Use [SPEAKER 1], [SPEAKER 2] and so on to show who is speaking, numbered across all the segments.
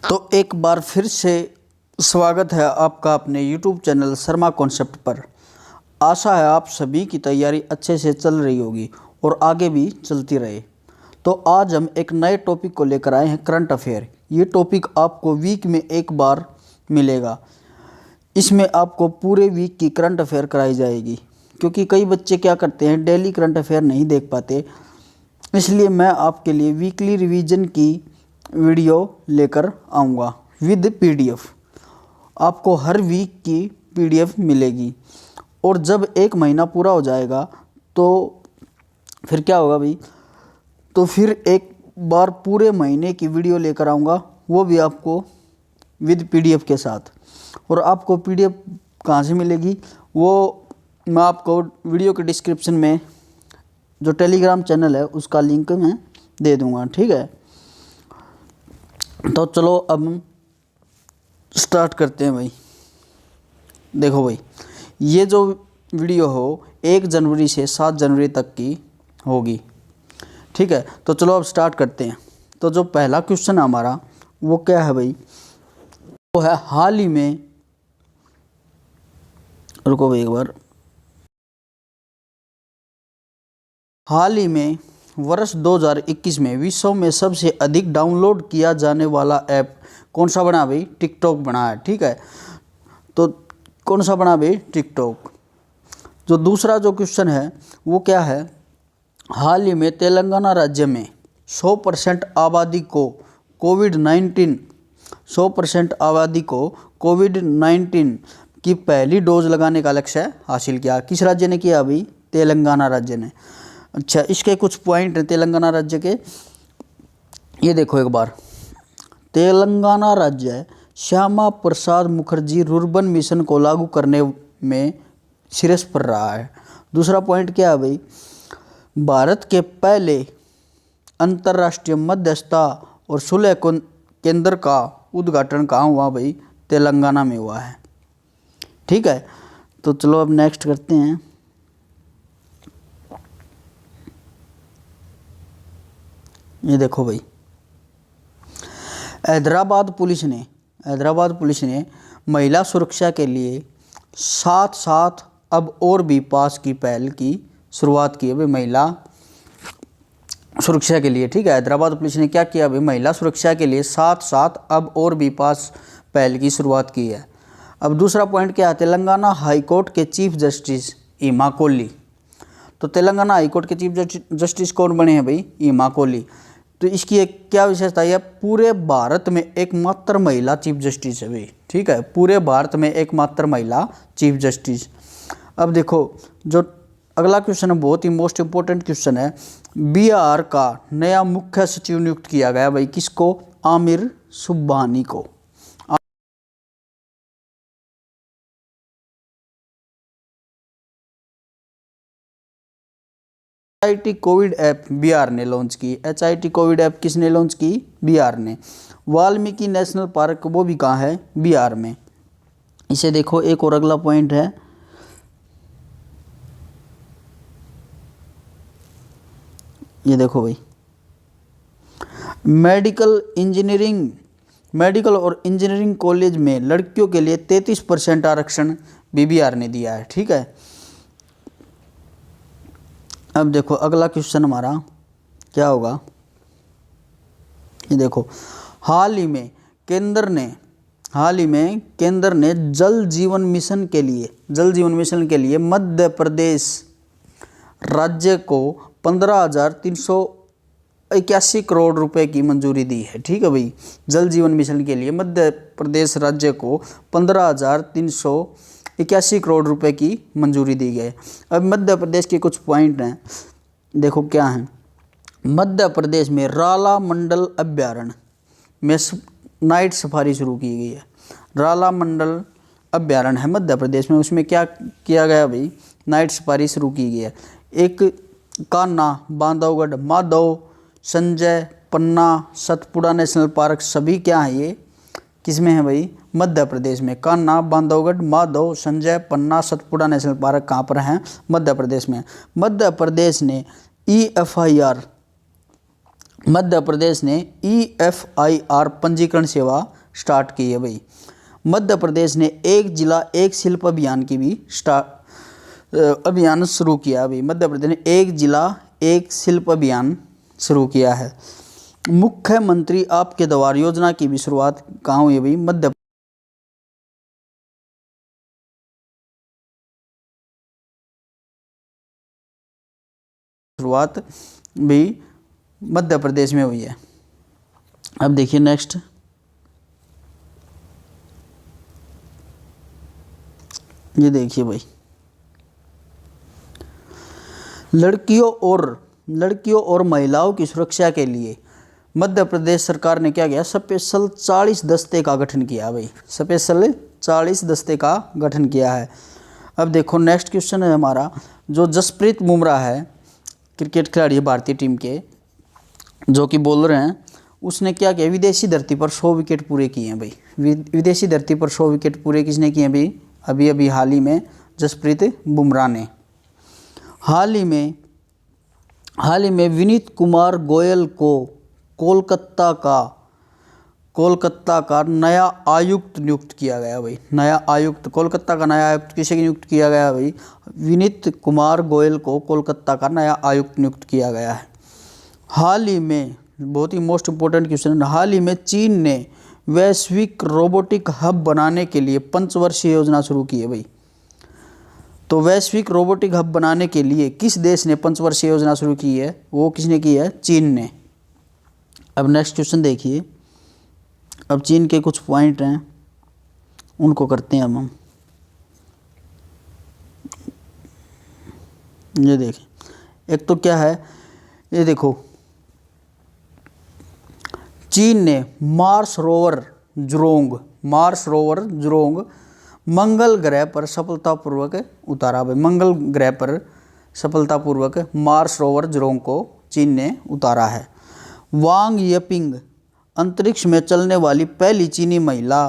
[SPEAKER 1] तो एक बार फिर से स्वागत है आपका अपने YouTube चैनल शर्मा कॉन्सेप्ट पर। आशा है आप सभी की तैयारी अच्छे से चल रही होगी और आगे भी चलती रहे। तो आज हम एक नए टॉपिक को लेकर आए हैं, करंट अफेयर। ये टॉपिक आपको वीक में एक बार मिलेगा। इसमें आपको पूरे वीक की करंट अफेयर कराई जाएगी, क्योंकि कई बच्चे क्या करते हैं, डेली करंट अफेयर नहीं देख पाते। इसलिए मैं आपके लिए वीकली रिवीजन की वीडियो लेकर आऊँगा विद पीडीएफ। आपको हर वीक की पीडीएफ मिलेगी और जब एक महीना पूरा हो जाएगा तो फिर क्या होगा भाई, तो फिर एक बार पूरे महीने की वीडियो लेकर आऊँगा, वो भी आपको विद पीडीएफ के साथ। और आपको पीडीएफ कहाँ से मिलेगी वो मैं आपको वीडियो के डिस्क्रिप्शन में जो टेलीग्राम चैनल है उसका लिंक मैं दे दूँगा, ठीक है। तो चलो अब हम स्टार्ट करते हैं भाई। देखो भाई, ये जो वीडियो हो 1 जनवरी से 7 जनवरी तक की होगी, ठीक है। तो चलो अब स्टार्ट करते हैं। तो जो पहला क्वेश्चन है हमारा वो क्या है भाई, वो है हाल ही में, रुको भाई एक बार, हाल ही में वर्ष 2021 में विश्व में सबसे अधिक डाउनलोड किया जाने वाला ऐप कौन सा बना भाई? टिकटॉक बना है, ठीक है। तो कौन सा बना भाई? टिकटॉक। जो दूसरा जो क्वेश्चन है वो क्या है, हाल ही में तेलंगाना राज्य में 100% आबादी को कोविड-19 100% आबादी को कोविड-19 की पहली डोज लगाने का लक्ष्य हासिल किया। किस राज्य ने किया अभी? तेलंगाना राज्य ने। अच्छा, इसके कुछ पॉइंट हैं तेलंगाना राज्य के, ये देखो एक बार। तेलंगाना राज्य श्यामा प्रसाद मुखर्जी रुर्बन मिशन को लागू करने में शीर्ष पर रहा है। दूसरा पॉइंट क्या है भाई, भारत के पहले अंतर्राष्ट्रीय मध्यस्थता और सुलह केंद्र का उद्घाटन कहाँ हुआ भाई? तेलंगाना में हुआ है, ठीक है। तो चलो अब नेक्स्ट करते हैं। ये देखो भाई, हैदराबाद पुलिस ने महिला सुरक्षा के लिए साथ साथ अब और भी पास की पहल की शुरुआत की है भाई, महिला सुरक्षा के लिए, ठीक है। हैदराबाद पुलिस ने क्या किया भाई? महिला सुरक्षा के लिए साथ साथ अब और भी पास पहल की शुरुआत की है। अब दूसरा पॉइंट क्या है, तेलंगाना हाईकोर्ट के चीफ जस्टिस हीमा कोहली। तो तेलंगाना हाईकोर्ट के चीफ जस्टिस कौन बने हैं भाई? हीमा कोहली। तो इसकी एक क्या विशेषता है, पूरे भारत में एकमात्र महिला चीफ जस्टिस है भाई, ठीक है। पूरे भारत में एकमात्र महिला चीफ जस्टिस। अब देखो जो अगला क्वेश्चन है, बहुत ही मोस्ट इंपॉर्टेंट क्वेश्चन है। बिहार का नया मुख्य सचिव नियुक्त किया गया भाई, किसको? आमिर सुबहानी को। HIT कोविड ऐप बिहार ने लॉन्च की। HIT कोविड ऐप किसने लॉन्च की? बिहार ने। वाल्मीकि नेशनल पार्क वो भी कहाँ है? बिहार में। इसे देखो, एक और अगला पॉइंट है, ये देखो भाई, मेडिकल और इंजीनियरिंग कॉलेज में लड़कियों के लिए 33% आरक्षण भी बिहार ने दिया है, ठीक है। अब देखो अगला क्वेश्चन हमारा क्या होगा, ये देखो, हाल ही में केंद्र ने जल जीवन मिशन के लिए मध्य प्रदेश राज्य को 15,381 करोड़ रुपए की मंजूरी दी है, ठीक है भाई। जल जीवन मिशन के लिए मध्य प्रदेश राज्य को 15,381 करोड़ रुपए की मंजूरी दी गई। अब मध्य प्रदेश के कुछ पॉइंट हैं, देखो क्या हैं। मध्य प्रदेश में राला मंडल अभ्यारण्य में नाइट सफारी शुरू की गई है। राला मंडल अभ्यारण्य है मध्य प्रदेश में, उसमें क्या किया गया भाई? नाइट सफारी शुरू की गई है। एक कान्हा, बांधवगढ़, माधव, संजय, पन्ना, सतपुड़ा नेशनल पार्क सभी क्या हैं? ये किस में है भाई? मध्य प्रदेश में। कान्हा, बांधवगढ़, माधव, संजय, पन्ना, सतपुड़ा नेशनल पार्क कहाँ पर हैं? मध्य प्रदेश में। मध्य प्रदेश ने EFIR मध्य प्रदेश ने EFIR पंजीकरण सेवा स्टार्ट की है भाई। मध्य प्रदेश ने एक जिला एक शिल्प अभियान की भी अभियान शुरू किया अभी। मध्य प्रदेश ने एक जिला एक शिल्प अभियान शुरू किया है। मुख्यमंत्री आपके द्वार योजना की भी शुरुआत कहाँ हुई है भाई? मध्य शुरुआत भी मध्य प्रदेश में हुई है। अब देखिए नेक्स्ट, ये देखिए भाई, लड़कियों और महिलाओं की सुरक्षा के लिए मध्य प्रदेश सरकार ने क्या किया? स्पेशल 40 दस्ते का गठन किया भाई। स्पेशल 40 दस्ते का गठन किया है। अब देखो नेक्स्ट क्वेश्चन है हमारा, जो जसप्रीत बुमराह है, क्रिकेट खिलाड़ी है भारतीय टीम के, जो कि बॉलर हैं, उसने क्या किया? विदेशी धरती पर 100 विकेट पूरे किए हैं भाई। विदेशी धरती पर 100 विकेट पूरे किसने किए हैं भाई? अभी अभी हाल ही में जसप्रीत बुमराह ने। हाल ही में विनीत कुमार गोयल को कोलकाता का नया आयुक्त नियुक्त किया गया भाई। नया आयुक्त, कोलकाता का नया आयुक्त किसे नियुक्त किया गया भाई? विनीत कुमार गोयल को कोलकाता का नया आयुक्त नियुक्त किया गया है। हाल ही में, बहुत ही मोस्ट इम्पोर्टेंट क्वेश्चन है, हाल ही में चीन ने वैश्विक रोबोटिक हब बनाने के लिए 5 वर्षीय योजना शुरू की है भाई। तो वैश्विक रोबोटिक हब बनाने के लिए किस देश ने 5 वर्षीय योजना शुरू की है? वो किसने की है? चीन ने। अब नेक्स्ट क्वेश्चन देखिए। अब चीन के कुछ पॉइंट हैं, उनको करते हैं अब हम। ये देखें, एक तो क्या है, ये देखो, चीन ने मार्स रोवर जुरोंग मंगल ग्रह पर सफलतापूर्वक उतारा भाई। मंगल ग्रह पर सफलतापूर्वक मार्स रोवर जुरोंग को चीन ने उतारा है। वांग यपिंग अंतरिक्ष में चलने वाली पहली चीनी महिला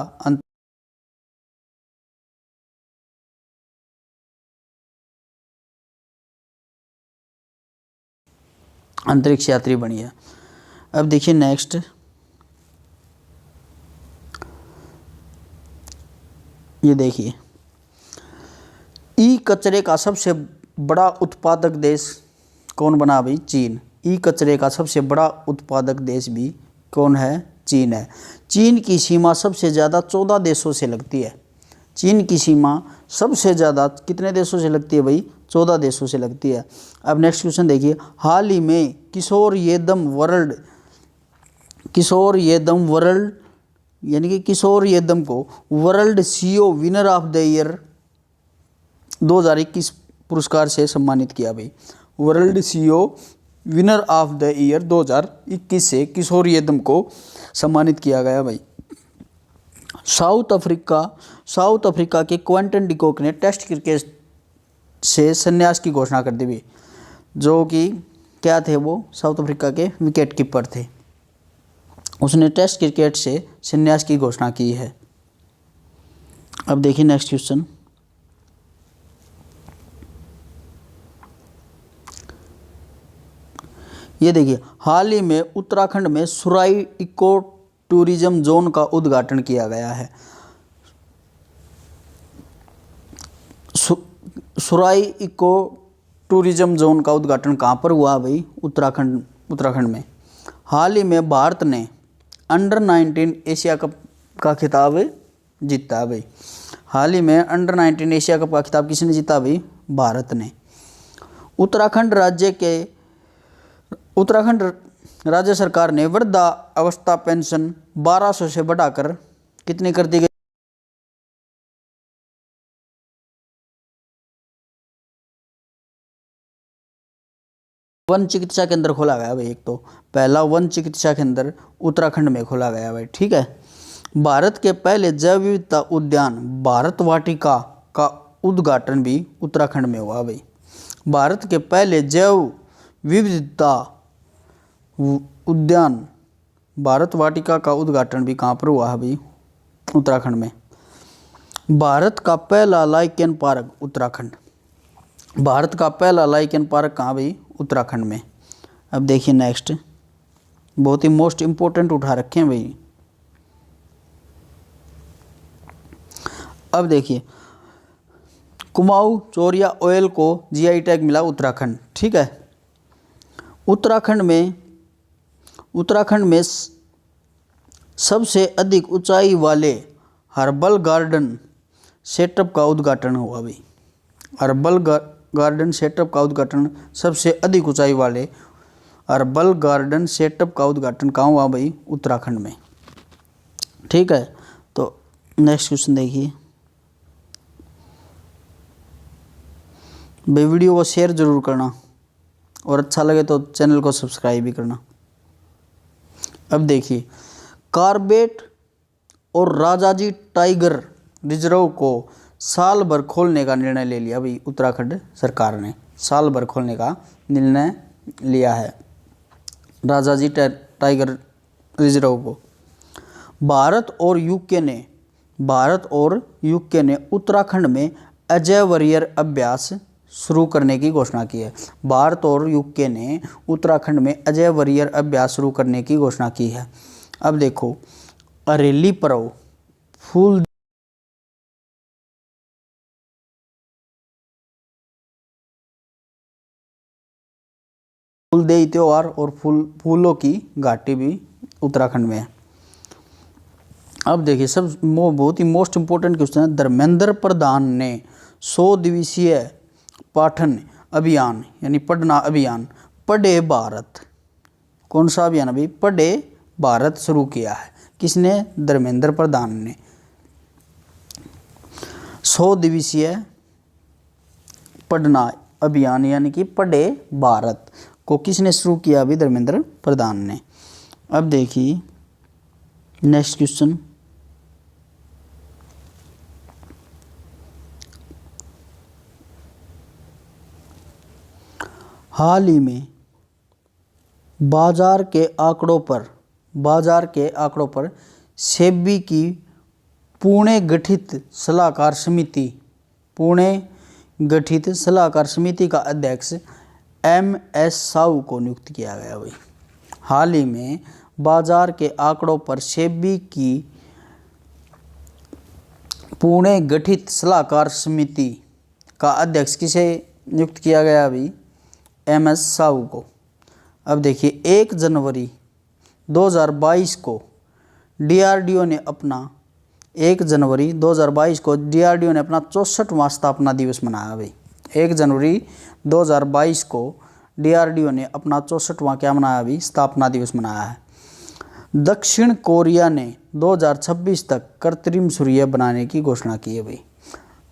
[SPEAKER 1] अंतरिक्ष यात्री बनी है। अब देखिए नेक्स्ट, ये देखिए, ई कचरे का सबसे बड़ा उत्पादक देश कौन बना भाई? चीन। ई कचरे का सबसे बड़ा उत्पादक देश भी कौन है? चीन है। चीन की सीमा सबसे ज़्यादा 14 देशों से लगती है। चीन की सीमा सबसे ज़्यादा कितने देशों से लगती है भाई? 14 देशों से लगती है। अब नेक्स्ट क्वेश्चन देखिए, हाल ही में किशोर येदम को world CEO winner of the year 2021 पुरस्कार से सम्मानित किया भाई। World CEO winner of the year 2021 से किशोर येदम को सम्मानित किया गया भाई। साउथ अफ्रीका के क्विंटन डिकॉक ने टेस्ट क्रिकेट से संन्यास की घोषणा कर दी भाई। जो कि क्या थे? वो साउथ अफ्रीका के विकेट कीपर थे। उसने टेस्ट क्रिकेट से संन्यास की घोषणा की है। अब देखिए नेक्स्ट क्वेश्चन, ये देखिए, हाल ही में उत्तराखंड में सुराई इको टूरिज्म जोन का उद्घाटन किया गया है। सुराई इको टूरिज्म जोन का उद्घाटन कहाँ पर हुआ भाई? उत्तराखंड में। हाल ही में भारत ने अंडर-19 एशिया कप का खिताब जीता भाई। हाल ही में अंडर-19 एशिया कप का खिताब किसने जीता भाई? भारत ने। उत्तराखंड राज्य सरकार ने वृद्धा अवस्था पेंशन 1200 से बढ़ाकर कितनी कर दी गई? वन चिकित्सा केंद्र खोला गया भाई। एक तो पहला वन चिकित्सा केंद्र उत्तराखंड में खोला गया भाई। ठीक है। भारत के पहले जैव विविधता उद्यान भारत वाटिका का उद्घाटन भी उत्तराखंड में हुआ भाई। भारत के पहले जैव विविधता उद्यान भारत वाटिका का उद्घाटन भी कहाँ पर हुआ है भाई? उत्तराखंड में। भारत का पहला लाइकेन पार्क उत्तराखंड। भारत का पहला लाइकेन पार्क कहाँ भाई? उत्तराखंड में। अब देखिए नेक्स्ट, बहुत ही मोस्ट इम्पोर्टेंट उठा रखे हैं भाई। अब देखिए, कुमाऊं चोरिया ऑयल को जीआई टैग मिला उत्तराखंड, ठीक है। उत्तराखंड में सबसे अधिक ऊंचाई वाले हर्बल गार्डन सेटअप का उद्घाटन हुआ भाई। हर्बल गार्डन सेटअप का उद्घाटन, सबसे अधिक ऊंचाई वाले हर्बल गार्डन सेटअप का उद्घाटन कहाँ हुआ भाई? उत्तराखंड में, ठीक है। तो नेक्स्ट क्वेश्चन देखिए भाई, वीडियो को शेयर जरूर करना और अच्छा लगे तो चैनल को सब्सक्राइब भी करना। अब देखिए, कार्बेट और राजाजी टाइगर रिजर्व को साल भर खोलने का निर्णय ले लिया भाई। उत्तराखंड सरकार ने साल भर खोलने का निर्णय लिया है राजाजी टाइगर रिजर्व को। भारत और यूके ने उत्तराखंड में अजय वॉरियर अभ्यास शुरू करने की घोषणा की है। भारत और यूके ने उत्तराखंड में अजय वॉरियर अभ्यास शुरू करने की घोषणा की है। अब देखो, अरेली पर्व, फूलदेई त्योहार और फूलों की घाटी भी उत्तराखंड में है। अब देखिए, बहुत ही मोस्ट इंपोर्टेंट क्वेश्चन है। धर्मेंद्र प्रधान ने 100 दिवसीय पाठन अभियान यानी पढ़ना अभियान पढ़े भारत, कौन सा अभियान अभी? पढ़े भारत शुरू किया है। किसने? धर्मेंद्र प्रधान ने। 100 दिवसीय पढ़ना अभियान यानी कि पढ़े भारत को किसने शुरू किया? अभी धर्मेंद्र प्रधान ने। अब देखिए नेक्स्ट क्वेश्चन, हाल ही में बाजार के आंकड़ों पर सेबी की पुणे गठित सलाहकार समिति का अध्यक्ष MS साहू को नियुक्त किया गया भाई। हाल ही में बाजार के आंकड़ों पर सेबी की पुणे गठित सलाहकार समिति का अध्यक्ष किसे नियुक्त किया गया अभी? MS साहू को। अब देखिए, 1 जनवरी 2022 को DRDO ने अपना 64वां स्थापना दिवस मनाया भाई। 1 जनवरी 2022 को DRDO ने अपना 64वां क्या मनाया अभी? स्थापना दिवस मनाया है। दक्षिण कोरिया ने 2026 तक कृत्रिम सूर्य बनाने की घोषणा की है भाई।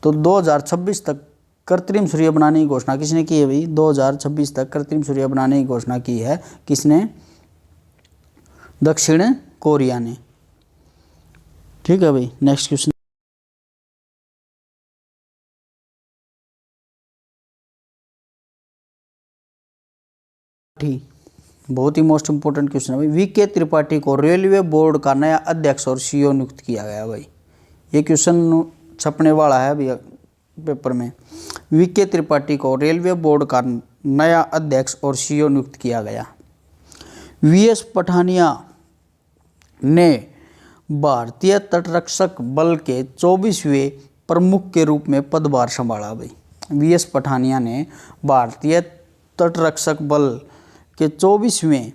[SPEAKER 1] तो 2026 तक कृत्रिम सूर्य बनाने की घोषणा किसने की है भाई? 2026 तक कृत्रिम सूर्य बनाने की घोषणा की है किसने? दक्षिण कोरिया ने, ठीक है भाई। नेक्स्ट क्वेश्चन, बहुत ही मोस्ट इंपोर्टेंट क्वेश्चन है भाई। VK त्रिपाठी को रेलवे बोर्ड का नया अध्यक्ष और CEO नियुक्त किया गया भाई। ये क्वेश्चन छपने वाला है अभी पेपर में। VK त्रिपाठी को रेलवे बोर्ड का नया अध्यक्ष और CEO नियुक्त किया गया। VS पठानिया ने भारतीय तटरक्षक बल के 24वें प्रमुख के रूप में पदभार संभाला भाई। VS पठानिया ने भारतीय तटरक्षक बल के 24वें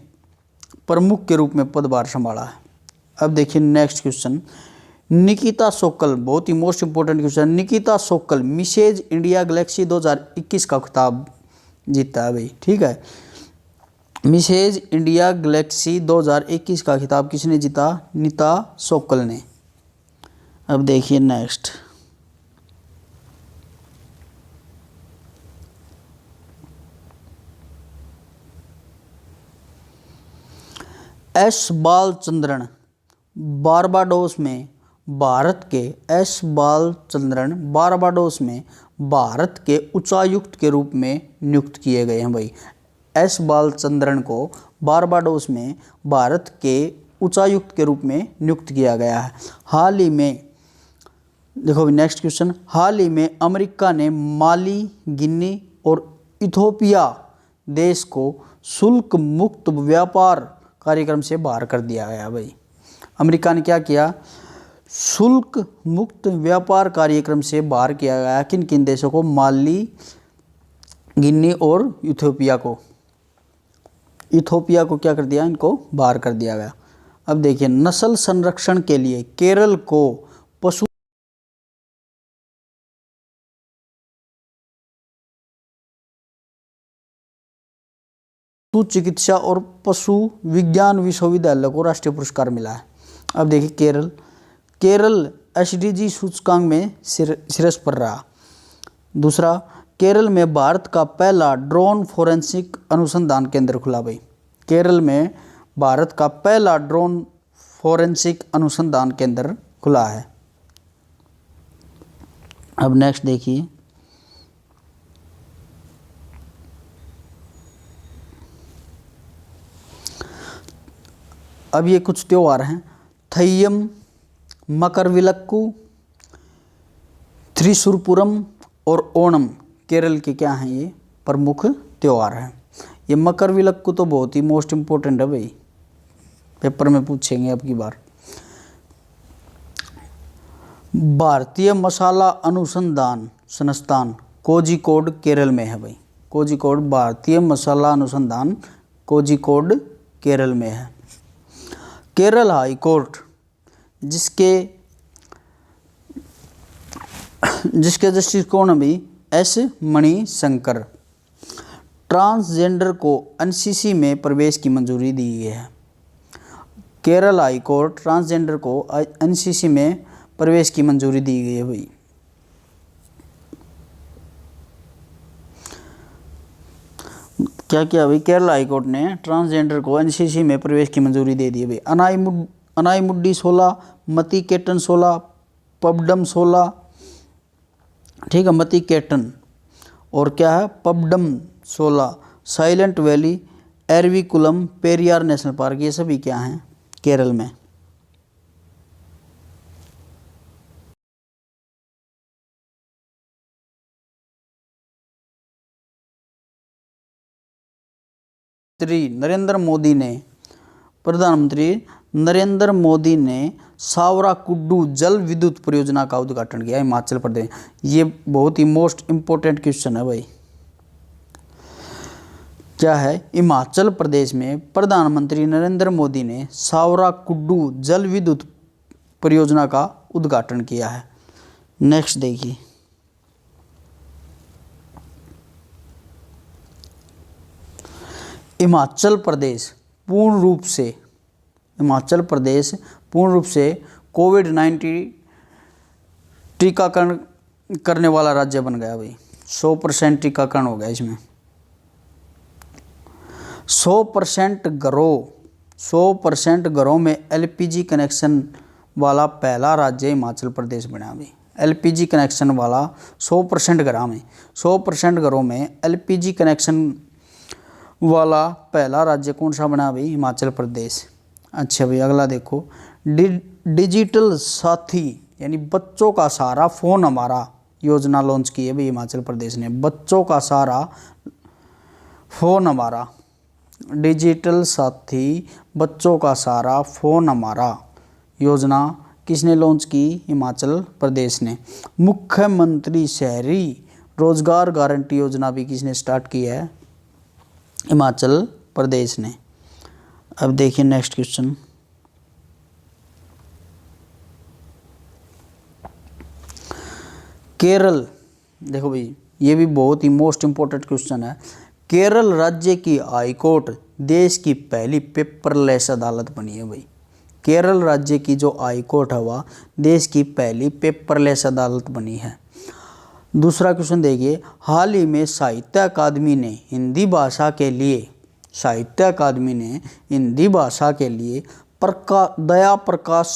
[SPEAKER 1] प्रमुख के रूप में पदभार संभाला है। अब देखिए नेक्स्ट क्वेश्चन, निकिता सोकल, बहुत ही most important question. Nikita सोकल Mrs India Galaxy 2021 का खिताब जीता है भाई, ठीक है। मिसेज इंडिया गैलेक्सी 2021 का खिताब किसने जीता? निकिता सोकल ने। अब देखिए नेक्स्ट, एस बालचंद्रन बारबाडोस में भारत के उच्चायुक्त के रूप में नियुक्त किए गए हैं भाई। एस बालचंद्रन को बारबाडोस में भारत के उच्चायुक्त के रूप में नियुक्त किया गया है। हाल ही में देखो नेक्स्ट क्वेश्चन, हाल ही में अमेरिका ने माली, गिनी और इथोपिया देश को शुल्क मुक्त व्यापार कार्यक्रम से बाहर कर दिया गया भाई। अमेरिका ने क्या किया, शुल्क मुक्त व्यापार कार्यक्रम से बाहर किया गया किन किन देशों को, माली, गिनी और इथोपिया को क्या कर दिया, इनको बाहर कर दिया गया। अब देखिए, नस्ल संरक्षण के लिए केरल को पशु चिकित्सा और पशु विज्ञान विश्वविद्यालय को राष्ट्रीय पुरस्कार मिला है। अब देखिए, केरल एसडीजी सूचकांक में शीर्ष पर रहा। दूसरा, केरल में भारत का पहला ड्रोन फोरेंसिक अनुसंधान केंद्र खुला भाई। केरल में भारत का पहला ड्रोन फोरेंसिक अनुसंधान केंद्र खुला है। अब नेक्स्ट देखिए, अब ये कुछ त्योहार हैं, थय्यम, मकरविलक्कू, त्रिशूरपुरम और ओणम केरल के क्या हैं, ये प्रमुख त्यौहार हैं। ये मकरविलक्कू तो बहुत ही मोस्ट इम्पोर्टेंट है भाई, पेपर में पूछेंगे अब की बार। भारतीय मसाला अनुसंधान संस्थान कोझिकोड केरल में है भाई। कोझिकोड, भारतीय मसाला अनुसंधान कोझिकोड केरल में है। केरल हाई कोर्ट जिसके जस्टिस कौन है भाई, एस मणिशंकर, ट्रांसजेंडर को एनसीसी में प्रवेश की मंजूरी दी गई है। केरल हाई कोर्ट ट्रांसजेंडर को एनसीसी में प्रवेश की मंजूरी दी गई है भाई। क्या किया भाई, केरल हाई कोर्ट ने ट्रांसजेंडर को एनसीसी में प्रवेश की मंजूरी दे दी है भाई। अनाईमुड्डी 16, मती केटन 16, पबडम 16, ठीक है, मती केटन और क्या है, पबडम 16, silent valley, Eravikulam, Periyar national park, ये सभी क्या हैं, केरल में। प्रधानमंत्री नरेंद्र मोदी ने सावराकुड्डू जल विद्युत परियोजना का उद्घाटन किया हिमाचल प्रदेश। ये बहुत ही मोस्ट इम्पोर्टेंट क्वेश्चन है भाई। क्या है, हिमाचल प्रदेश में प्रधानमंत्री नरेंद्र मोदी ने सावराकुड्डू जल विद्युत परियोजना का उद्घाटन किया है। नेक्स्ट देखिए, हिमाचल प्रदेश पूर्ण रूप से कोविड-19 टीकाकरण करने वाला राज्य बन गया भाई। 100% टीकाकरण हो गया इसमें। 100% घरों में एलपीजी कनेक्शन वाला पहला राज्य हिमाचल प्रदेश बना भाई। एलपीजी कनेक्शन वाला 100% घरों में एलपीजी कनेक्शन वाला पहला राज्य कौन सा बना भाई, हिमाचल प्रदेश। अच्छा भाई, अगला देखो, डिजिटल साथी यानी बच्चों का सहारा फ़ोन हमारा योजना लॉन्च की है भाई हिमाचल प्रदेश ने। बच्चों का सहारा फ़ोन हमारा, डिजिटल साथी बच्चों का सहारा फ़ोन हमारा योजना किसने लॉन्च की, हिमाचल प्रदेश ने। मुख्यमंत्री शहरी रोजगार गारंटी योजना भी किसने स्टार्ट की है, हिमाचल प्रदेश ने। अब देखिए नेक्स्ट क्वेश्चन, केरल। देखो भाई, ये भी बहुत ही मोस्ट इम्पोर्टेंट क्वेश्चन है। केरल राज्य की हाई कोर्ट देश की पहली पेपरलेस अदालत बनी है भाई। केरल राज्य की जो हाई कोर्ट है वह देश की पहली पेपरलेस अदालत बनी है। दूसरा क्वेश्चन देखिए, हाल ही में साहित्य अकादमी ने हिंदी भाषा के लिए दया प्रकाश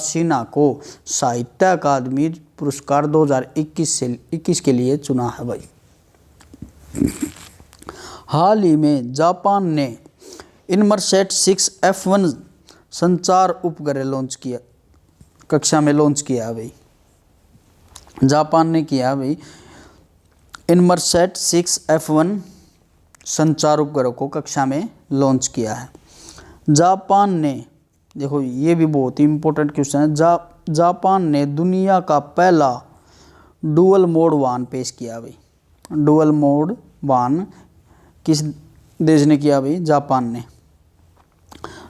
[SPEAKER 1] सिन्हा को साहित्य अकादमी पुरस्कार 2021 के लिए चुना है भाई। हाल ही में जापान ने इनमरसैट 6 F1 संचार उपग्रह लॉन्च किया, कक्षा में लॉन्च किया है भाई। जापान ने किया भाई इनमरसैट 6 F1 संचार उपग्रह को कक्षा में लॉन्च किया है। जापान ने, देखो ये भी बहुत ही इम्पोर्टेंट क्वेश्चन है, जापान ने दुनिया का पहला डुअल मोड वाहन पेश किया भाई। डुअल मोड वाहन किस देश ने किया भाई? जापान ने।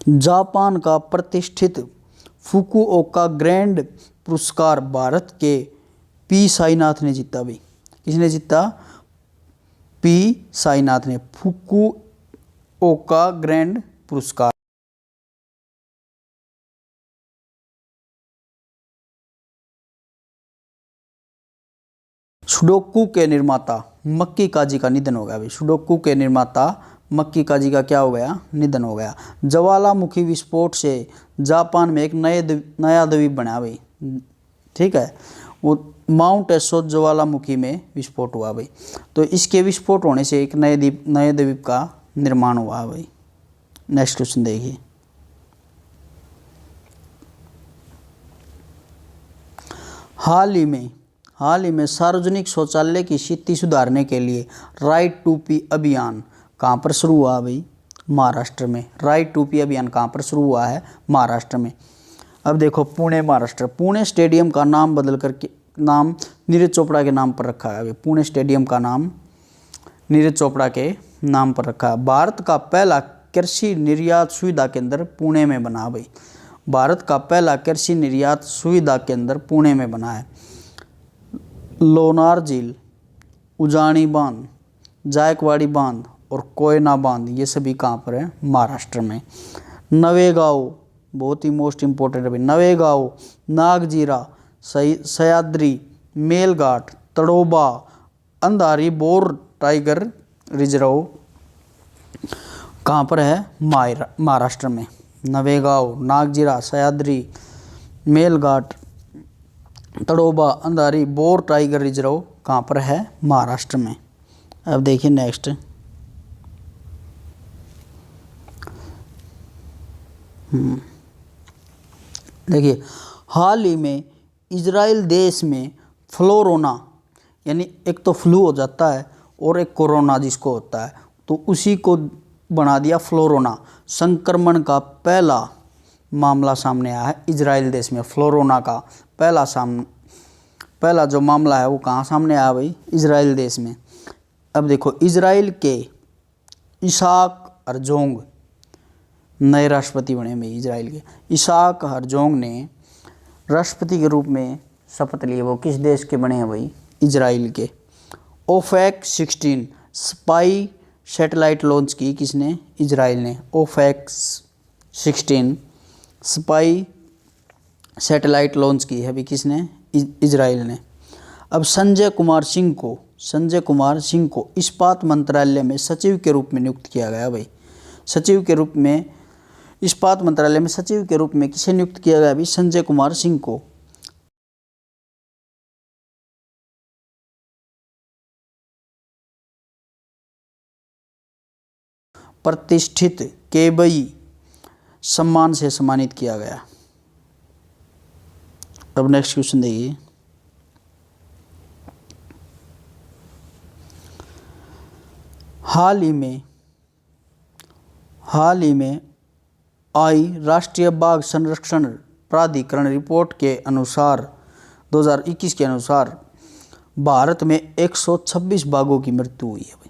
[SPEAKER 1] जापान का प्रतिष्ठित फुकुओका ग्रैंड पुरस्कार भारत के पी साईनाथ ने जीता भाई। किसने जीता? पी साईनाथ ने फुकुओका ग्रैंड पुरस्कार। सुडोकू के निर्माता मक्की काजी का निधन हो गया भाई। सुडोकू के निर्माता मक्की काजी का क्या हो गया? निधन हो गया। ज्वालामुखी विस्फोट से जापान में एक नया द्वीप बना भाई। ठीक है, वो माउंट एसो ज्वालामुखी में विस्फोट हुआ भाई। तो इसके विस्फोट होने से एक नए द्वीप का निर्माण हुआ भाई। नेक्स्ट क्वेश्चन देखिए। हाल ही में सार्वजनिक शौचालय की स्थिति सुधारने के लिए राइट टू पी अभियान कहाँ पर शुरू हुआ भाई? महाराष्ट्र में। राइट टू पी अभियान कहाँ पर शुरू हुआ है? महाराष्ट्र में। अब देखो पुणे, महाराष्ट्र। पुणे स्टेडियम का नाम बदल करके नाम नीरज चोपड़ा के नाम पर रखा है भाई। पुणे स्टेडियम का नाम नीरज चोपड़ा के नाम पर रखा है। भारत का पहला कृषि निर्यात सुविधा केंद्र पुणे में बना भाई। भारत का पहला कृषि निर्यात सुविधा केंद्र पुणे में बना है। लोनार झील, उजानी बांध, जायकवाड़ी बांध और कोयना बांध, ये सभी कहाँ पर है? महाराष्ट्र में। नवेगांव बहुत ही मोस्ट इम्पोर्टेंट है भाई। Navegaon, Nagzira, Sahyadri, Melghat, Tadoba, Andhari bore tiger reserve कहाँ पर है? महाराष्ट्र में। Navegaon, Nagzira, Sahyadri, Melghat, Tadoba, Andhari bore tiger reserve कहाँ पर है? महाराष्ट्र में। अब देखिए नेक्स्ट। देखिए हाल ही में इजराइल देश में फ्लोरोना, यानी एक तो फ्लू हो जाता है और एक कोरोना जिसको होता है, तो उसी को बना दिया फ्लोरोना। संक्रमण का पहला मामला सामने आया है इजराइल देश में। फ्लोरोना का पहला जो मामला है वो कहाँ सामने आया भाई? इजराइल देश में। अब देखो इजराइल के इसाक हरजोग नए राष्ट्रपति बने भाई। इजराइल के इसाक हरजोग ने राष्ट्रपति के रूप में शपथ लिए। वो किस देश के बने हैं भाई? इजराइल के। ओफेक 16 स्पाई सैटेलाइट लॉन्च की किसने? इजराइल ने। ओफेक 16 स्पाई सैटेलाइट लॉन्च की है अभी किसने? इजराइल ने। अब संजय कुमार सिंह को इस्पात मंत्रालय में सचिव के रूप में नियुक्त किया गया भाई। सचिव के रूप में, इस्पात मंत्रालय में सचिव के रूप में किसे नियुक्त किया गया अभी? संजय कुमार सिंह को। प्रतिष्ठित केबई सम्मान से सम्मानित किया गया। अब नेक्स्ट क्वेश्चन देखिए। हाल ही में आई राष्ट्रीय बाघ संरक्षण प्राधिकरण रिपोर्ट के अनुसार 2021 के अनुसार भारत में 126 बाघों की मृत्यु हुई है भाई।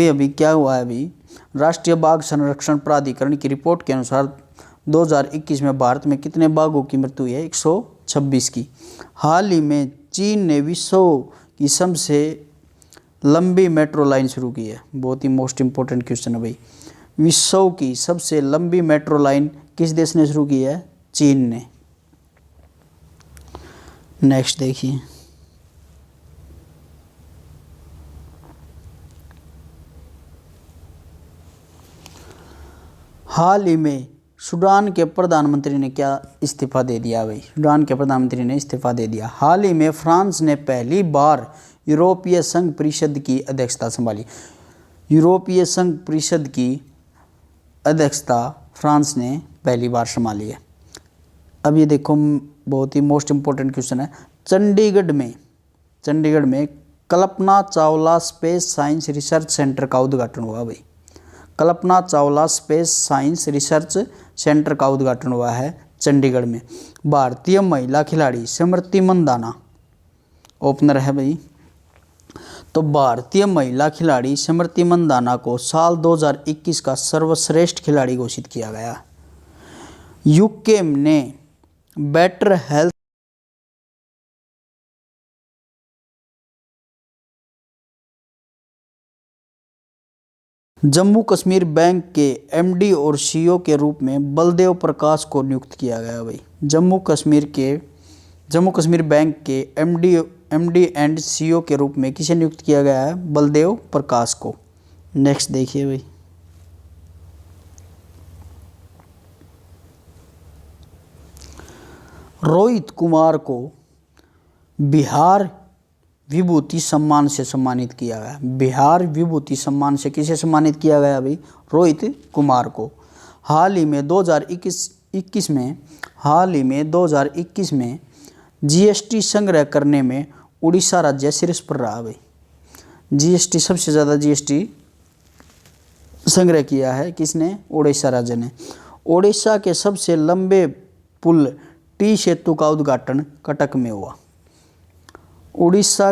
[SPEAKER 1] अभी क्या हुआ है? अभी राष्ट्रीय बाघ संरक्षण प्राधिकरण की रिपोर्ट के अनुसार 2021 में भारत में कितने बाघों की मृत्यु हुई है? 126 की। हाल ही में चीन ने विश्व की सबसे लंबी मेट्रो लाइन शुरू की है। बहुत ही मोस्ट इम्पोर्टेंट क्वेश्चन है भाई। विश्व की सबसे लंबी मेट्रो लाइन किस देश ने शुरू की है? चीन ने। नेक्स्ट देखिए। हाल ही में सूडान के प्रधानमंत्री ने क्या इस्तीफा दे दिया भाई? सूडान के प्रधानमंत्री ने इस्तीफा दे दिया। हाल ही में फ्रांस ने पहली बार यूरोपीय संघ परिषद की अध्यक्षता संभाली। यूरोपीय संघ परिषद की अध्यक्षता फ्रांस ने पहली बार संभाली है। अब ये देखो बहुत ही मोस्ट इम्पोर्टेंट क्वेश्चन है। चंडीगढ़ में Kalpana Chawla space science research centre का उद्घाटन हुआ भाई। Kalpana Chawla space science research centre का उद्घाटन हुआ है चंडीगढ़ में। भारतीय महिला खिलाड़ी स्मृति मंदाना ओपनर है भाई। तो भारतीय महिला खिलाड़ी स्मृति मंदाना को साल 2021 का सर्वश्रेष्ठ खिलाड़ी घोषित किया गया। यूके ने better health Jammu Kashmir bank के एमडी और सीईओ के रूप में बलदेव प्रकाश को नियुक्त किया गया भाई। जम्मू कश्मीर बैंक के एमडी एंड सीईओ के रूप में किसे नियुक्त किया गया है? बलदेव प्रकाश को। नेक्स्ट देखिए भाई, रोहित कुमार को बिहार विभूति सम्मान से सम्मानित किया गया। बिहार विभूति सम्मान से किसे सम्मानित किया गया भाई? रोहित कुमार को। हाल ही में 2021 में जीएसटी संग्रह करने में उड़ीसा राज्य शीर्ष पर रहा भाई। जीएसटी सबसे ज़्यादा जीएसटी संग्रह किया है किसने? उड़ीसा राज्य ने। उड़ीसा के सबसे लंबे पुल टी सेतु का उद्घाटन कटक में हुआ। उड़ीसा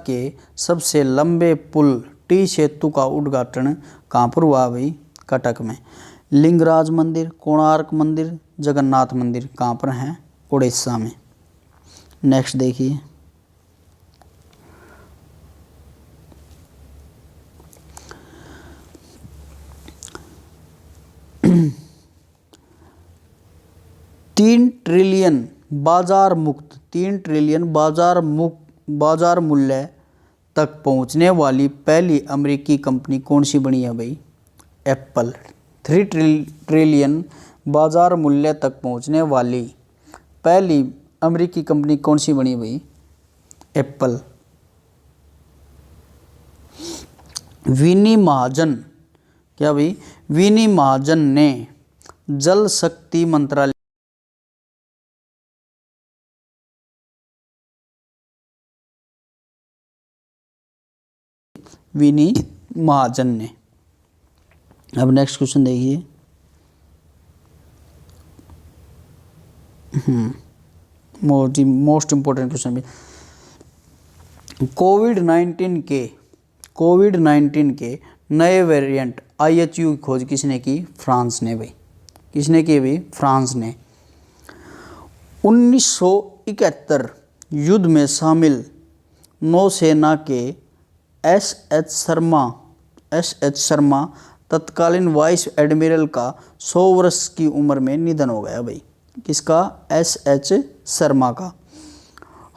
[SPEAKER 1] के सबसे लंबे पुल टी सेतु का उद्घाटन कहाँ पर हुआ भाई? कटक में। लिंगराज मंदिर, कोणार्क मंदिर, जगन्नाथ मंदिर कहाँ पर हैं? उड़ीसा में। नेक्स्ट देखिए, तीन ट्रिलियन बाजार मूल्य तक पहुंचने वाली पहली अमेरिकी कंपनी कौन सी बनी है भाई? एप्पल। 3 ट्रिलियन बाजार मूल्य तक पहुंचने वाली पहली अमेरिकी कंपनी कौन सी बनी भाई? एप्पल। विनी महाजन, क्या भाई? विनी महाजन ने जल शक्ति मंत्रालय विनी महाजन ने। अब नेक्स्ट क्वेश्चन देखिए, मोस्ट इंपॉर्टेंट क्वेश्चन भी। कोविड-19 के नए वेरिएंट IHU की खोज किसने की? फ्रांस ने भाई। किसने की भाई? फ्रांस ने। 1971 युद्ध में शामिल नौसेना के एस एच शर्मा तत्कालीन वाइस एडमिरल का 100 वर्ष की उम्र में निधन हो गया भाई। किसका? SH शर्मा का।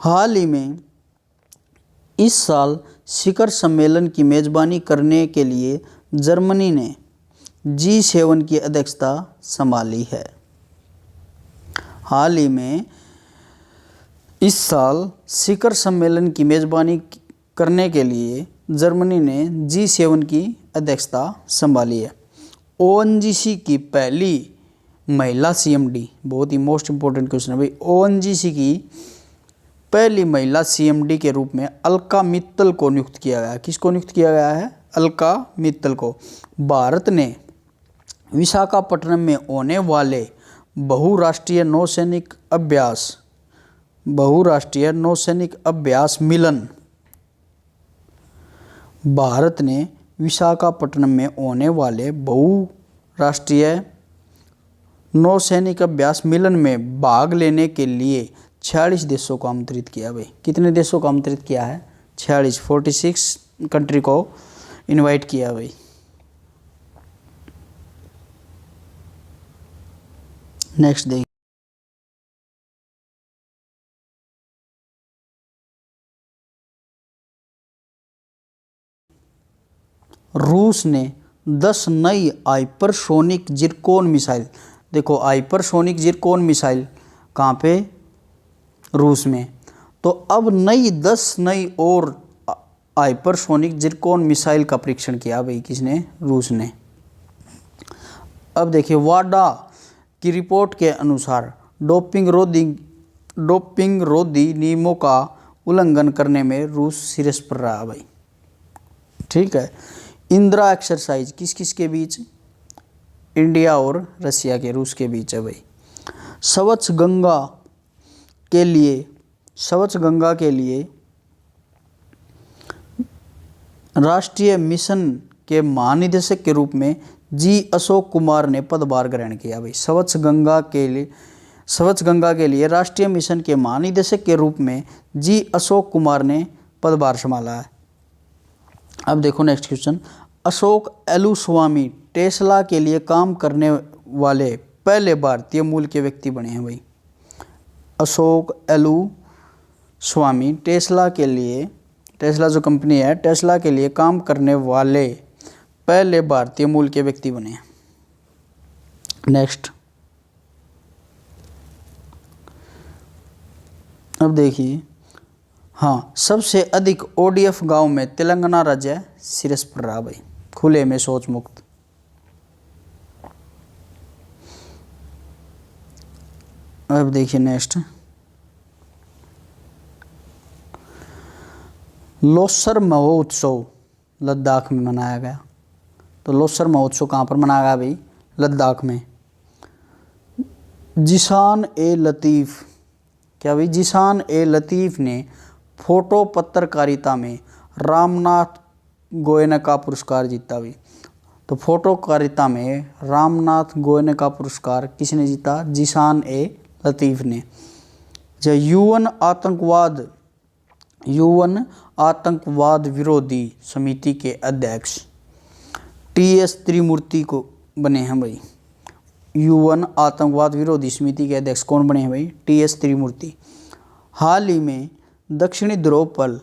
[SPEAKER 1] हाल ही में इस साल शिखर सम्मेलन की मेजबानी करने के लिए जर्मनी ने G7 की अध्यक्षता संभाली है। हाल ही में इस साल शिखर सम्मेलन की मेजबानी करने के लिए जर्मनी ने G7 की अध्यक्षता संभाली है। ONGC की पहली महिला CMD, बहुत ही मोस्ट इंपॉर्टेंट क्वेश्चन है भाई। ONGC की पहली महिला CMD के रूप में अलका मित्तल को नियुक्त किया गया। किसको नियुक्त किया गया है? अलका मित्तल को। भारत ने विशाखापट्टनम में होने वाले बहुराष्ट्रीय नौसैनिक अभ्यास मिलन भारत ने विशाखापट्टनम में होने वाले बहुराष्ट्रीय नौसैनिक अभ्यास मिलन में भाग लेने के लिए 46 देशों को आमंत्रित किया भाई। कितने देशों को आमंत्रित किया है? 46 कंट्री को इनवाइट किया भाई। नेक्स्ट देखिए, रूस ने 10 नई हाइपरसोनिक जिरकोन मिसाइल। देखो हाइपरसोनिक जिरकोन मिसाइल कहाँ पे? रूस में। तो अब 10 नई और हाइपरसोनिक जिरकोन मिसाइल का परीक्षण किया भाई। किसने? रूस ने। अब देखिए, वाडा की रिपोर्ट के अनुसार डोपिंग रोधी नियमों का उल्लंघन करने में रूस शीर्ष पर रहा भाई। ठीक है। इंदिरा एक्सरसाइज किस किस के बीच? इंडिया और रसिया के, रूस के बीच है भाई। स्वच्छ गंगा के लिए, स्वच्छ गंगा के लिए राष्ट्रीय मिशन के महानिदेशक के रूप में जी अशोक कुमार ने पदभार ग्रहण किया भाई। स्वच्छ गंगा के लिए, स्वच्छ गंगा के लिए राष्ट्रीय मिशन के महानिदेशक के रूप में जी अशोक कुमार ने पदभार संभाला है। अब देखो next question, Ashok Elluswamy Tesla के लिए काम करने वाले पहले भारतीय मूल के व्यक्ति बने हैं भाई। अशोक एलुस्वामी टेस्ला के लिए, टेस्ला जो कंपनी है, टेस्ला के लिए काम करने वाले पहले भारतीय मूल के व्यक्ति बने हैं। नेक्स्ट, अब देखिए, हाँ, सबसे अधिक ओडीएफ गांव में तेलंगाना राज्य शीर्ष पर रहा भाई, खुले में शौच मुक्त। अब देखिए नेक्स्ट, लोसर महोत्सव लद्दाख में मनाया गया। तो लोसर महोत्सव कहाँ पर मनाया गया भाई? लद्दाख में। जिशान ए लतीफ़, क्या भाई? जिशान ए लतीफ़ ने फोटो पत्रकारिता में रामनाथ गोयनका का पुरस्कार जीता भाई। तो फोटोकारिता में रामनाथ गोयनका का पुरस्कार किसने जीता? जिशान ए लतीफ़ ने। जो यूएन आतंकवाद विरोधी समिति के अध्यक्ष टीएस त्रिमूर्ति को बने हैं भाई। यूएन आतंकवाद विरोधी समिति के अध्यक्ष कौन बने हैं भाई? टीएस त्रिमूर्ति। हाल ही में दक्षिणी ध्रुव पर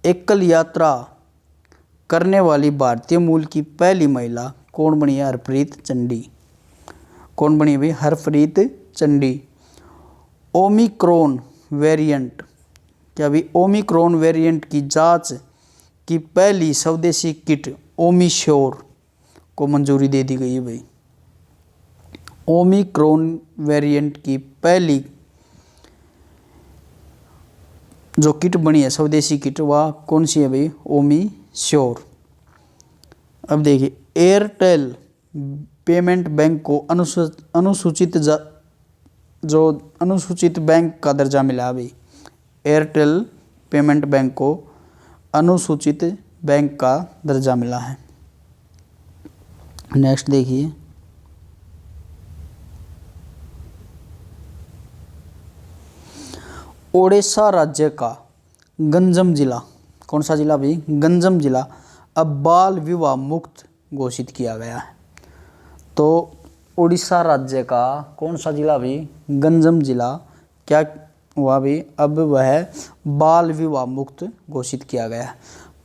[SPEAKER 1] एकल यात्रा करने वाली भारतीय मूल की पहली महिला कौन बनी है? हरप्रीत चंडी। कौन बनी है भाई? हरप्रीत चंडी। ओमिक्रॉन वेरिएंट, क्या भाई? ओमिक्रॉन वेरिएंट की जांच की पहली स्वदेशी किट ओमिश्योर को मंजूरी दे दी गई है भाई। ओमिक्रॉन वेरिएंट की पहली जो किट बनी है, स्वदेशी किट, वह कौन सी है भाई? ओमिश्योर। अब देखिए, एयरटेल पेमेंट बैंक को अनुसूचित बैंक का दर्जा मिला है भाई। एयरटेल पेमेंट बैंक को अनुसूचित बैंक का दर्जा मिला है। नेक्स्ट देखिए, ओडिशा राज्य का गंजम जिला, कौन सा जिला भाई? गंजम जिला अब बाल विवाह मुक्त घोषित किया गया है। तो ओडिशा राज्य का कौन सा जिला भाई? गंजम जिला क्या हुआ भाई? अब वह बाल विवाह मुक्त घोषित किया गया है।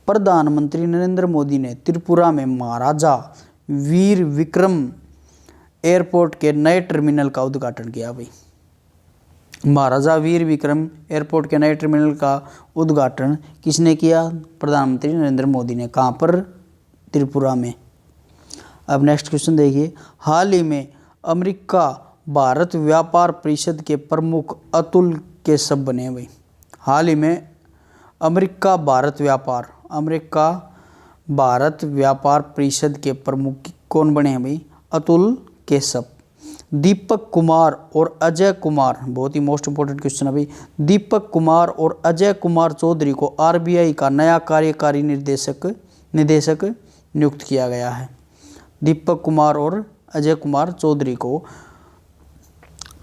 [SPEAKER 1] प्रधानमंत्री नरेंद्र मोदी ने त्रिपुरा में महाराजा वीर विक्रम एयरपोर्ट के नए टर्मिनल का उद्घाटन किया भाई। महाराजा वीर विक्रम एयरपोर्ट के नए टर्मिनल का उद्घाटन किसने किया? प्रधानमंत्री नरेंद्र मोदी ने। कहाँ पर? त्रिपुरा में। अब नेक्स्ट क्वेश्चन देखिए, हाल ही में अमेरिका भारत व्यापार परिषद के प्रमुख अतुल केशव बने हैं भाई। हाल ही में अमेरिका भारत व्यापार परिषद के प्रमुख कौन बने हैं भाई? अतुल केशव। दीपक कुमार और अजय कुमार, बहुत ही मोस्ट इंपॉर्टेंट क्वेश्चन है भाई। दीपक कुमार और अजय कुमार चौधरी को आरबीआई का नया कार्यकारी निदेशक नियुक्त किया गया है। दीपक कुमार और अजय कुमार चौधरी को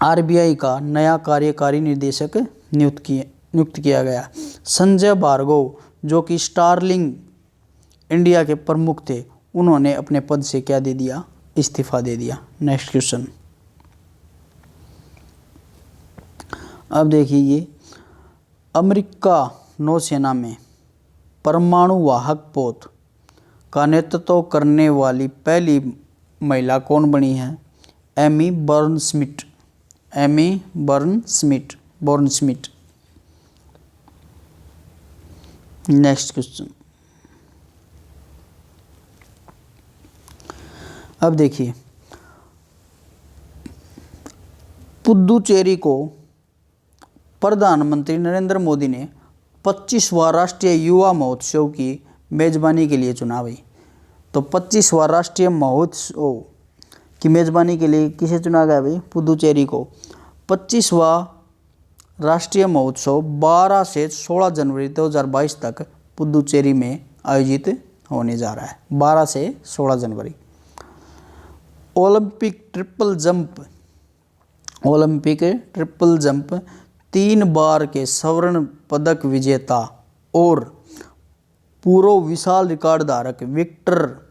[SPEAKER 1] आरबीआई का नया कार्यकारी निदेशक नियुक्त किया गया। संजय भार्गव जो कि स्टारलिंक इंडिया के प्रमुख थे, उन्होंने अपने पद से क्या दे दिया? इस्तीफा दे दिया। नेक्स्ट क्वेश्चन, अब देखिए, ये अमेरिका नौसेना में परमाणु वाहक पोत का नेतृत्व करने वाली पहली महिला कौन बनी है? एमी बर्नस्मिट। नेक्स्ट क्वेश्चन, अब देखिए, पुदुचेरी को प्रधानमंत्री नरेंद्र मोदी ने 25वां राष्ट्रीय युवा महोत्सव की मेजबानी के लिए चुना भाई। तो 25वां राष्ट्रीय महोत्सव की मेज़बानी के लिए किसे चुना गया भाई? पुदुचेरी को। 25वां राष्ट्रीय महोत्सव 12 से 16 जनवरी 2022 तक पुदुचेरी में आयोजित होने जा रहा है। 12 से 16 जनवरी। ओलंपिक ट्रिपल जंप 3 बार के स्वर्ण पदक विजेता और पूर्व विशाल रिकॉर्ड धारक विक्टर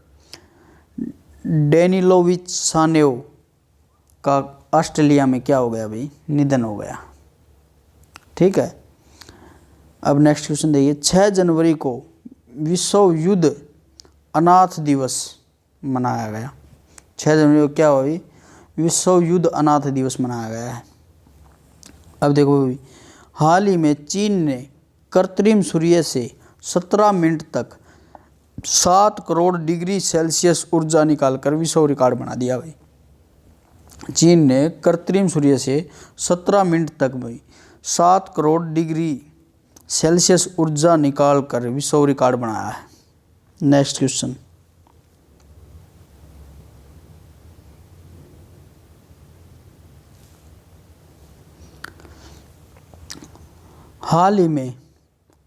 [SPEAKER 1] डेनिलोविच सानेव का ऑस्ट्रेलिया में क्या हो गया भाई? निधन हो गया। ठीक है। अब नेक्स्ट क्वेश्चन देखिए। 6 जनवरी को विश्व युद्ध अनाथ दिवस मनाया गया। 6 जनवरी को क्या हुआ भाई? विश्व युद्ध अनाथ दिवस मनाया गया है। अब देखो भाई, हाल ही में चीन ने कृत्रिम सूर्य से 17 मिनट तक 7 करोड़ डिग्री सेल्सियस ऊर्जा निकालकर विश्व रिकॉर्ड बना दिया भाई। चीन ने कृत्रिम सूर्य से 17 मिनट तक भाई 7 करोड़ डिग्री सेल्सियस ऊर्जा निकालकर विश्व रिकॉर्ड बनाया है। Next question. हाल ही में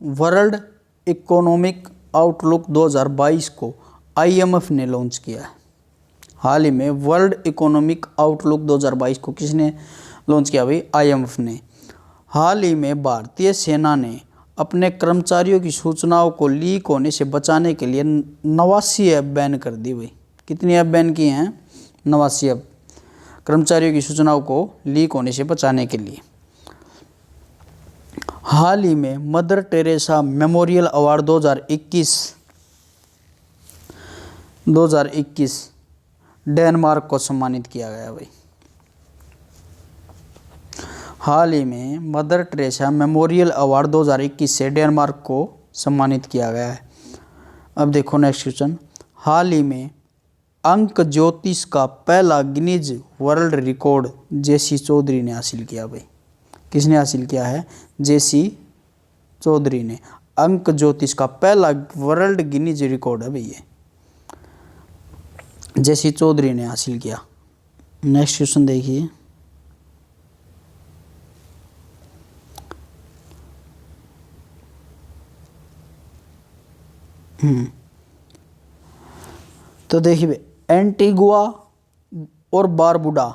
[SPEAKER 1] वर्ल्ड इकोनॉमिक आउटलुक 2022 को IMF ने लॉन्च किया है। हाल ही में वर्ल्ड इकोनॉमिक आउटलुक 2022 को किसने लॉन्च किया भाई? IMF ने। हाल ही में भारतीय सेना ने अपने कर्मचारियों की सूचनाओं को लीक होने से बचाने के लिए 89 ऐप बैन कर दी भाई। कितनी ऐप बैन की हैं? 89 ऐप, कर्मचारियों की सूचनाओं को लीक होने से बचाने के लिए। हाल ही में mother Teresa memorial award 2021 Denmark को सम्मानित किया गया भाई। हाल ही में मदर टेरेसा मेमोरियल अवार्ड 2021 से डेनमार्क को सम्मानित किया गया है। अब देखो नेक्स्ट क्वेश्चन। हाल ही में अंक ज्योतिष का पहला गिनीज वर्ल्ड रिकॉर्ड जेसी चौधरी ने हासिल किया भाई। किसने हासिल किया है? जेसी चौधरी ने। अंक ज्योतिष का पहला वर्ल्ड गिनीज रिकॉर्ड है भाई, ये जेसी चौधरी ने हासिल किया। नेक्स्ट क्वेश्चन देखिए। तो देखिए, एंटीगुआ और बारबुडा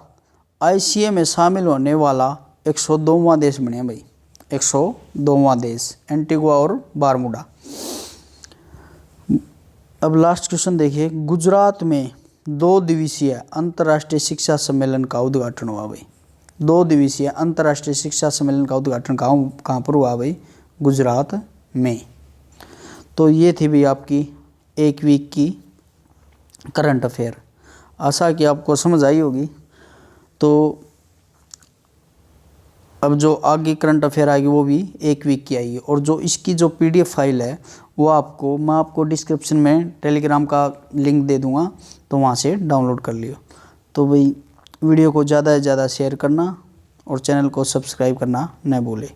[SPEAKER 1] ICA में शामिल होने वाला 102वां देश बने भाई। 102वां देश एंटीगुआ और बारबुडा। अब लास्ट क्वेश्चन देखिए। गुजरात में 2 दिवसीय अंतर्राष्ट्रीय शिक्षा सम्मेलन का उद्घाटन हुआ भाई। 2 दिवसीय अंतर्राष्ट्रीय शिक्षा सम्मेलन का उद्घाटन कहाँ पर हुआ भाई? गुजरात में। तो ये थी भाई आपकी एक वीक की करंट अफेयर। आशा कि आपको समझ आई होगी। तो अब जो आगे करंट अफेयर आएगी वो भी एक वीक की आएगी, और जो इसकी जो PDF फाइल है वो मैं आपको डिस्क्रिप्शन में टेलीग्राम का लिंक दे दूँगा, तो वहाँ से डाउनलोड कर लियो। तो भाई वीडियो को ज़्यादा से ज़्यादा शेयर करना और चैनल को सब्सक्राइब करना न भूलें।